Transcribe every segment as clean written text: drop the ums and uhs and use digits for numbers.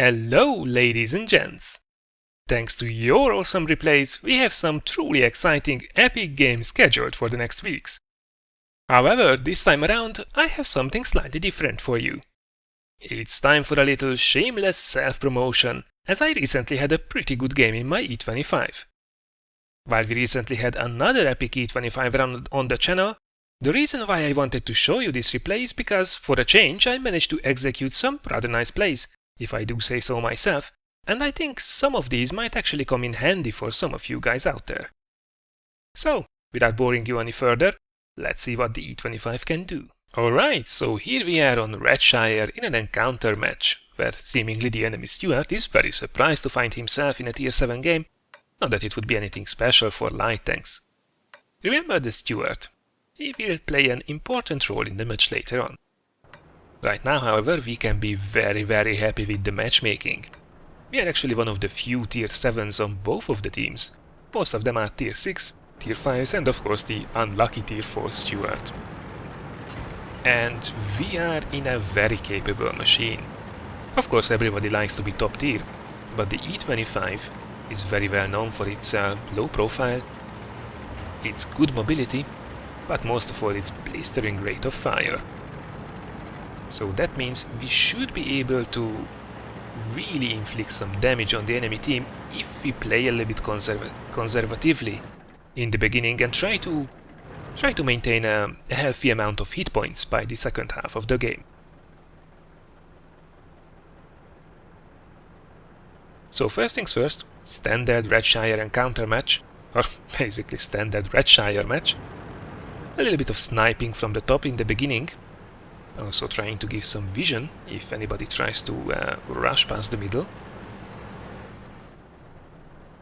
Hello, ladies and gents! Thanks to your awesome replays, we have some truly exciting epic games scheduled for the next weeks. However, this time around, I have something slightly different for you. It's time for a little shameless self-promotion, as I recently had a pretty good game in my E25. While we recently had another epic E25 run on the channel, the reason why I wanted to show you this replay is because, for a change, I managed to execute some rather nice plays, if I do say so myself, and I think some of these might actually come in handy for some of you guys out there. So, without boring you any further, let's see what the E25 can do. Alright, so here we are on Redshire in an encounter match, where seemingly the enemy Stuart is very surprised to find himself in a tier 7 game, not that it would be anything special for light tanks. Remember the Stuart, he will play an important role in the match later on. Right now, however, we can be very happy with the matchmaking. We are actually one of the few tier 7s on both of the teams. Most of them are tier 6, tier 5s and of course the unlucky tier 4 Stuart. And we are in a very capable machine. Of course everybody likes to be top tier, but the E25 is very well known for its low profile, its good mobility, but most of all its blistering rate of fire. So that means we should be able to really inflict some damage on the enemy team if we play a little bit conservatively in the beginning and try to maintain a healthy amount of hit points by the second half of the game. So first things first, standard Redshire encounter match, or basically standard Redshire match. A little bit of sniping from the top in the beginning. Also trying to give some vision if anybody tries to rush past the middle.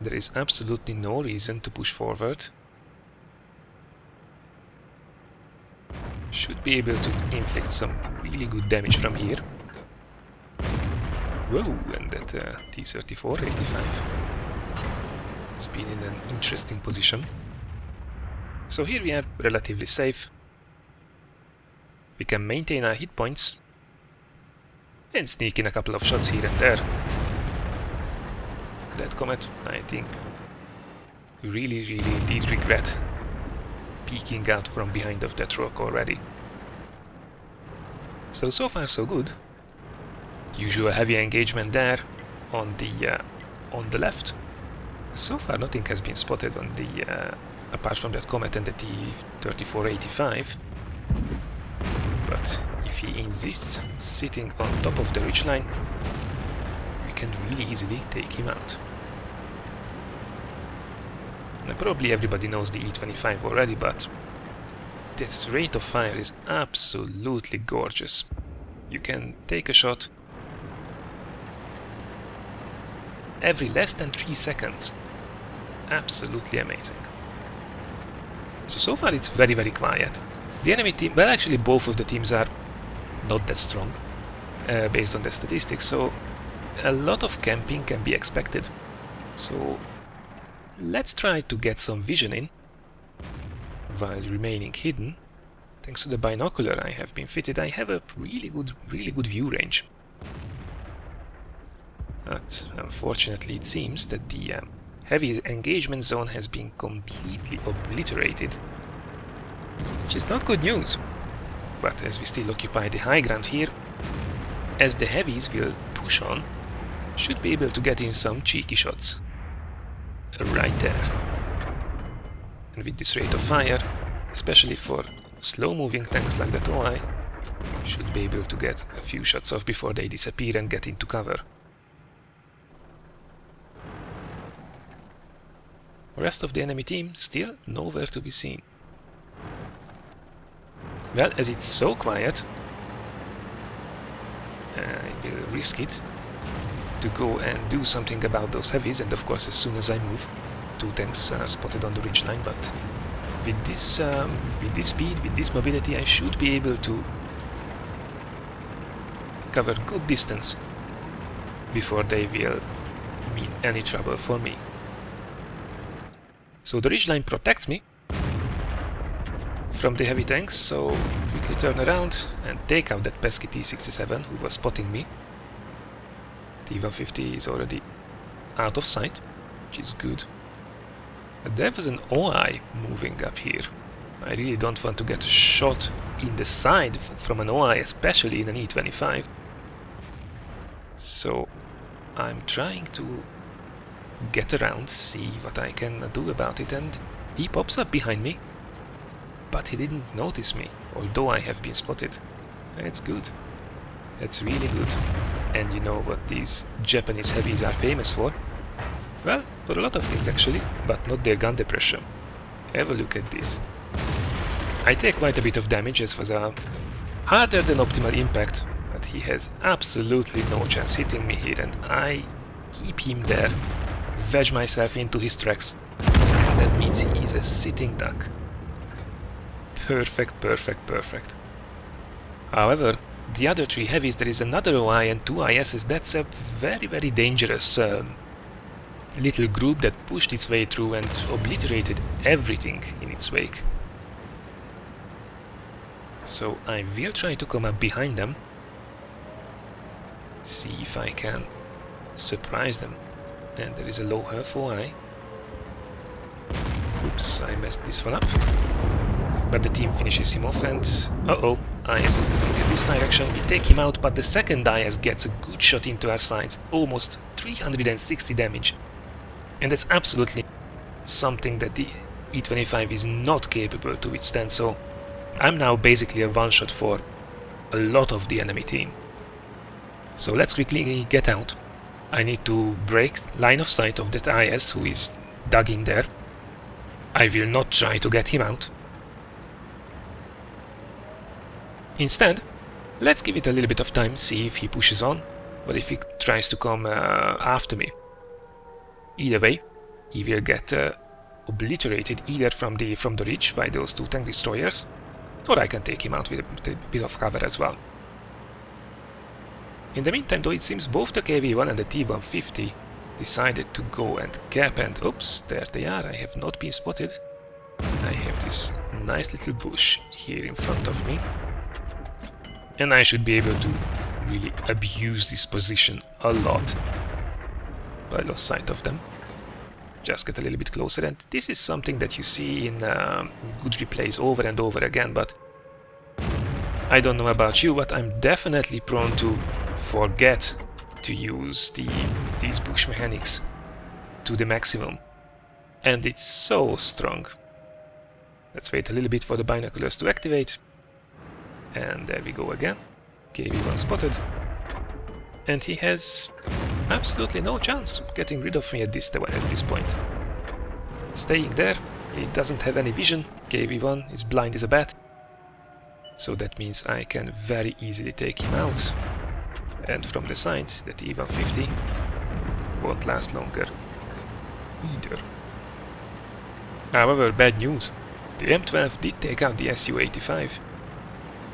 There is absolutely no reason to push forward. Should be able to inflict some really good damage from here. Whoa, and that T-34-85 has been in an interesting position. So here we are relatively safe. We can maintain our hit points and sneak in a couple of shots here and there. That Comet, I think, really did regret peeking out from behind of that rock already. So far so good. Usual heavy engagement there on the left. So far nothing has been spotted on the apart from that Comet and the T-34-85. But if he insists sitting on top of the ridgeline, we can really easily take him out. Now, probably everybody knows the E25 already, but this rate of fire is absolutely gorgeous. You can take a shot every less than 3 seconds. Absolutely amazing. So far it's very quiet. The enemy team, well actually both of the teams are not that strong, based on the statistics, so a lot of camping can be expected. So let's try to get some vision in, while remaining hidden. Thanks to the binocular I have been fitted, I have a really good view range. But unfortunately it seems that the heavy engagement zone has been completely obliterated, which is not good news. But as we still occupy the high ground here, as the heavies will push on, should be able to get in some cheeky shots. Right there. And with this rate of fire, especially for slow-moving tanks like that OI, should be able to get a few shots off before they disappear and get into cover. The rest of the enemy team still nowhere to be seen. Well, as it's so quiet, I will risk it to go and do something about those heavies, and of course as soon as I move, 2 tanks are spotted on the ridgeline, but with this speed, with this mobility, I should be able to cover good distance before they will mean any trouble for me. So the ridgeline protects me from the heavy tanks, so quickly turn around and take out that pesky T-67 who was spotting me. T-150 is already out of sight, which is good. But there was an OI moving up here. I really don't want to get a shot in the side from an OI, especially in an E25. So I'm trying to get around, see what I can do about it, and he pops up behind me. But he didn't notice me, although I have been spotted. It's good. It's really good. And you know what these Japanese heavies are famous for? Well, for a lot of things actually, but not their gun depression. Have a look at this. I take quite a bit of damage as was a harder than optimal impact, but he has absolutely no chance hitting me here, and I keep him there, wedge myself into his tracks, and that means he is a sitting duck. Perfect, perfect, perfect. However, the other three heavies, there is another OI and two ISs. That's a very, very dangerous little group that pushed its way through and obliterated everything in its wake. So I will try to come up behind them, see if I can surprise them. And there is a low health OI. Oops, I messed this one up. But the team finishes him off, and uh-oh, IS is looking in this direction. We take him out, but the second IS gets a good shot into our sides, almost 360 damage. And that's absolutely something that the E25 is not capable to withstand, so I'm now basically a one-shot for a lot of the enemy team. So let's quickly get out. I need to break line of sight of that IS who is dug in there. I will not try to get him out. Instead, let's give it a little bit of time, see if he pushes on, or if he tries to come after me. Either way, he will get obliterated either from the ridge by those two tank destroyers, or I can take him out with a bit of cover as well. In the meantime, though, it seems both the KV-1 and the T-150 decided to go and cap, and oops, there they are, I have not been spotted. I have this nice little bush here in front of me, and I should be able to really abuse this position a lot. But I lost sight of them. Just get a little bit closer, and this is something that you see in good replays over and over again, but I don't know about you, but I'm definitely prone to forget to use these bush mechanics to the maximum. And it's so strong. Let's wait a little bit for the binoculars to activate. And there we go again. KV-1 spotted. And he has absolutely no chance of getting rid of me at this point. Staying there, he doesn't have any vision. KV-1 is blind as a bat. So that means I can very easily take him out. And from the sides, the T-150 won't last longer either. However, bad news. The M12 did take out the Su-85,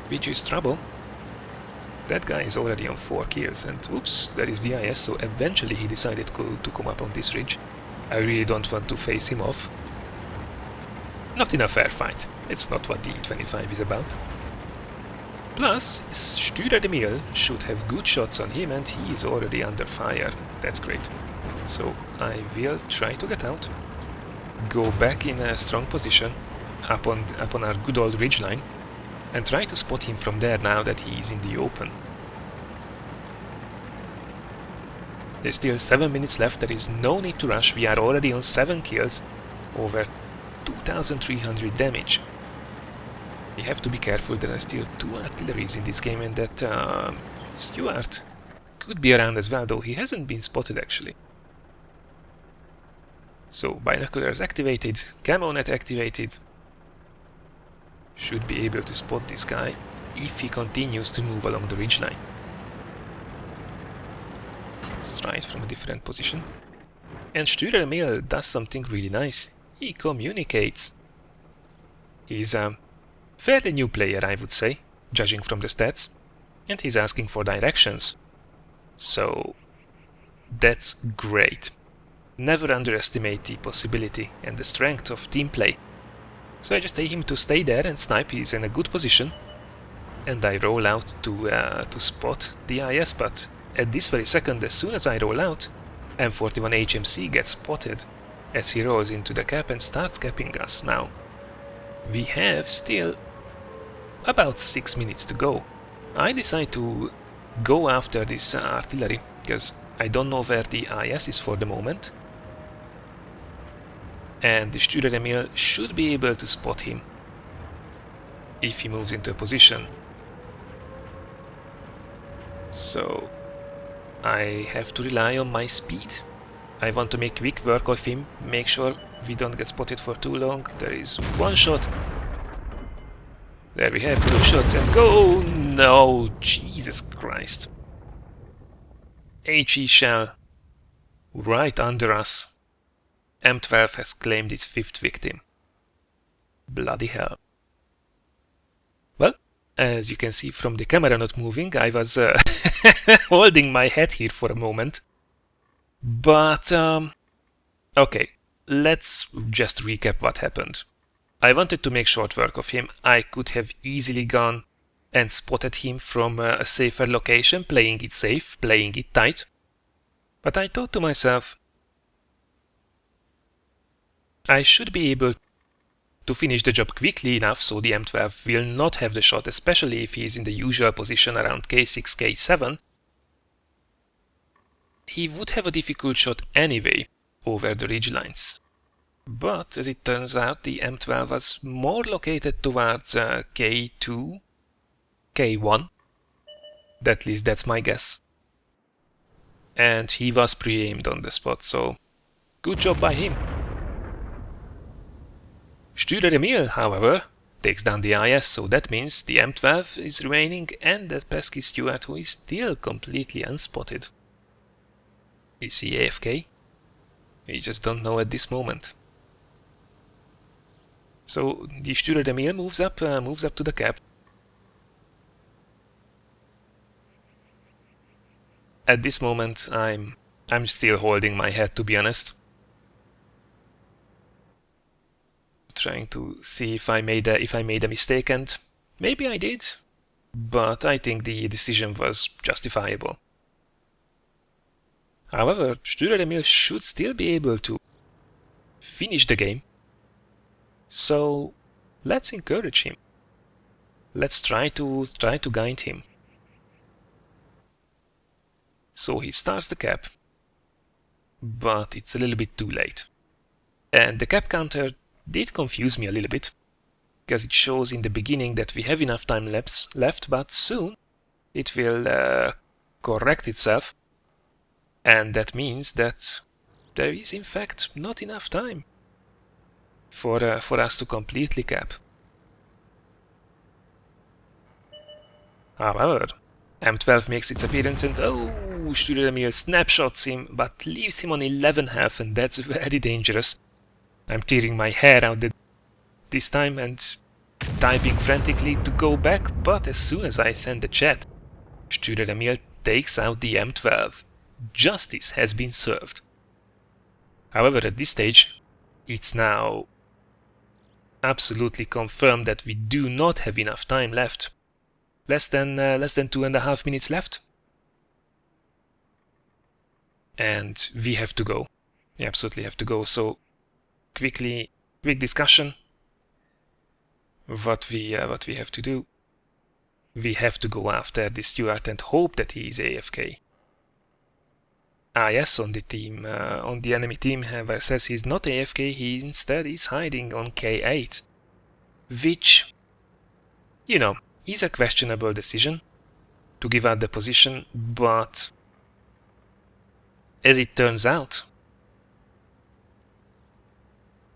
which is trouble. That guy is already on 4 kills, and oops, there is the IS, so eventually he decided to come up on this ridge. I really don't want to face him off. Not in a fair fight. It's not what the E25 is about. Plus, Stürer de Mille should have good shots on him, and he is already under fire. That's great. So I will try to get out, go back in a strong position upon our good old ridgeline, and try to spot him from there now that he is in the open. There's still 7 minutes left, there is no need to rush, we are already on 7 kills, over 2300 damage. We have to be careful, there are still 2 artilleries in this game, and that Stuart could be around as well, though he hasn't been spotted actually. So binoculars activated, camo net activated. Should be able to spot this guy if he continues to move along the ridgeline. Strike from a different position. And Stürer de Mille does something really nice. He communicates. He's a fairly new player, I would say, judging from the stats, and he's asking for directions. So that's great. Never underestimate the possibility and the strength of team play. So I just tell him to stay there and snipe. He's in a good position, and I roll out to spot the IS, but at this very second, as soon as I roll out, M41 HMC gets spotted as he rolls into the cap and starts capping us. Now, we have still about 6 minutes to go. I decide to go after this artillery, because I don't know where the IS is for the moment. And the Stürer Emil should be able to spot him if he moves into a position. So I have to rely on my speed. I want to make quick work of him, make sure we don't get spotted for too long. There is one shot. There we have 2 shots and go! No, Jesus Christ. HE shell right under us. M12 has claimed its 5th victim. Bloody hell. Well, as you can see from the camera not moving, I was holding my head here for a moment. But, okay, let's just recap what happened. I wanted to make short work of him. I could have easily gone and spotted him from a safer location, playing it safe, playing it tight. But I thought to myself, I should be able to finish the job quickly enough so the M12 will not have the shot, especially if he is in the usual position around K6, K7. He would have a difficult shot anyway over the ridgelines. But as it turns out, the M12 was more located towards K2, K1. At least that's my guess. And he was pre-aimed on the spot, so good job by him. Stürer Emil, however, takes down the IS, so that means the M12 is remaining and that pesky Stuart, who is still completely unspotted. Is he AFK? We just don't know at this moment. So the Stürer Emil moves up to the cap. At this moment, I'm still holding my head, to be honest. Trying to see if I made a mistake, and maybe I did, but I think the decision was justifiable. However, Stürer Emil should still be able to finish the game. So let's encourage him. Let's try to guide him. So he starts the cap, but it's a little bit too late. And the cap counter did confuse me a little bit, because it shows in the beginning that we have enough time left, but soon it will correct itself, and that means that there is in fact not enough time for us to completely cap. However, M12 makes its appearance and Stürer Emil snapshots him, but leaves him on 11 health, and that's very dangerous. I'm tearing my hair out this time and typing frantically to go back, but as soon as I send the chat, Stürer Emil takes out the M12. Justice has been served. However, at this stage, it's now absolutely confirmed that we do not have enough time left. Less than 2.5 minutes left. And we have to go. We absolutely have to go. So quick discussion. What we have to do. We have to go after this Stuart and hope that he is AFK. Yes, on the enemy team, however, says he's not AFK. He instead is hiding on K8, which, you know, is a questionable decision to give out the position, but as it turns out,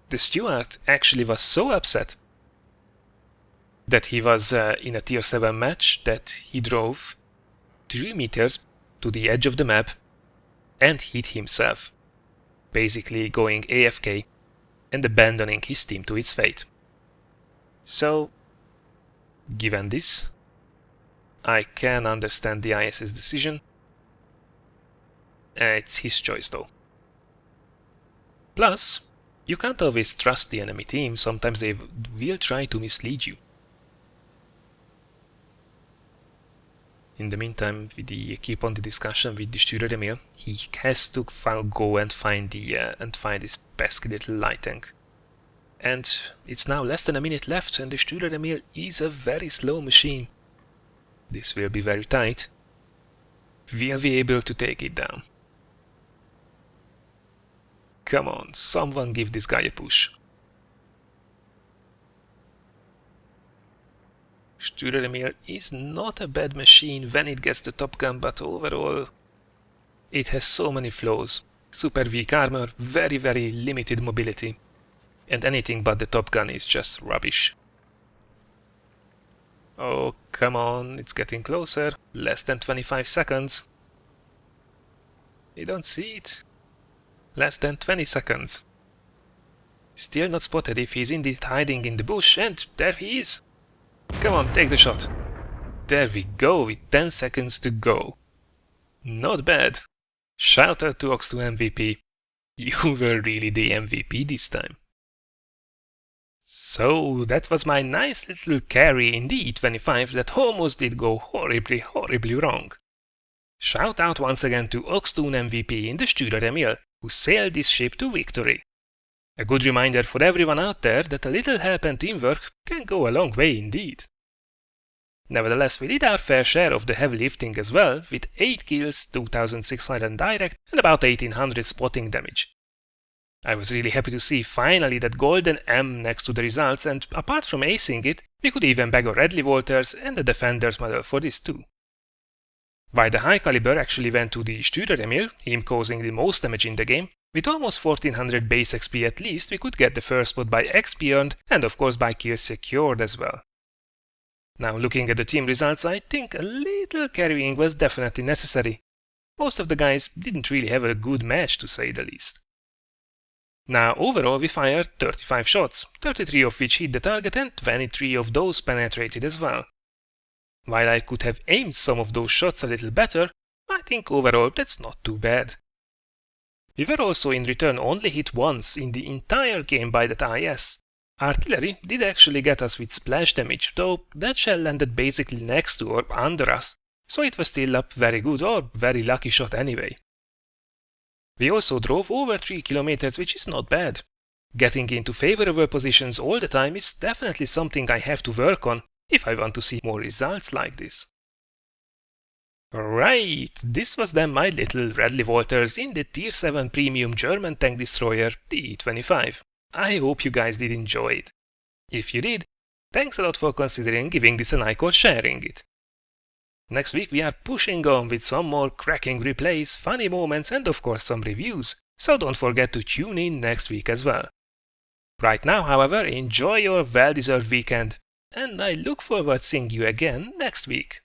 the Stuart actually was so upset that he was in a tier 7 match that he drove 3 meters to the edge of the map and hit himself, basically going AFK and abandoning his team to its fate. So, given this, I can understand the IS's decision. It's his choice though. Plus, you can't always trust the enemy team, sometimes they will try to mislead you. In the meantime, we keep on the discussion with the Stürer Emil. He has to go and find this pesky little light tank. And it's now less than a minute left, and the Stürer Emil is a very slow machine. This will be very tight. Will we be able to take it down? Come on, someone give this guy a push. Stürer Emil is not a bad machine when it gets the Top Gun, but overall it has so many flaws. Super weak armor, very limited mobility, and anything but the Top Gun is just rubbish. Oh, come on, it's getting closer. Less than 25 seconds. You don't see it. Less than 20 seconds. Still not spotted if he's indeed hiding in the bush, and there he is. Come on, take the shot. There we go, with 10 seconds to go. Not bad. Shout out to Ox2 MVP. You were really the MVP this time. So that was my nice little carry in the E25 that almost did go horribly wrong. Shout out once again to Ox2 MVP in the Stürer Emil, who sailed this ship to victory. A good reminder for everyone out there that a little help and teamwork can go a long way indeed. Nevertheless, we did our fair share of the heavy lifting as well, with 8 kills, 2600 direct and about 1800 spotting damage. I was really happy to see finally that golden M next to the results, and apart from acing it, we could even bag a Red Revolters and a Defender's medal for this too. While the high caliber actually went to the Stürer Emil, him causing the most damage in the game, with almost 1400 base XP at least, we could get the first spot by XP earned and of course by kills secured as well. Now looking at the team results, I think a little carrying was definitely necessary. Most of the guys didn't really have a good match to say the least. Now overall we fired 35 shots, 33 of which hit the target and 23 of those penetrated as well. While I could have aimed some of those shots a little better, I think overall that's not too bad. We were also in return only hit once in the entire game by that IS. Artillery did actually get us with splash damage, though that shell landed basically next to or under us, so it was still a very good or very lucky shot anyway. We also drove over 3 kilometers, which is not bad. Getting into favorable positions all the time is definitely something I have to work on if I want to see more results like this. Right, this was then my little Red Revolters in the Tier 7 Premium German Tank Destroyer, the E25. I hope you guys did enjoy it. If you did, thanks a lot for considering giving this a like or sharing it. Next week we are pushing on with some more cracking replays, funny moments and of course some reviews, so don't forget to tune in next week as well. Right now, however, enjoy your well-deserved weekend, and I look forward to seeing you again next week.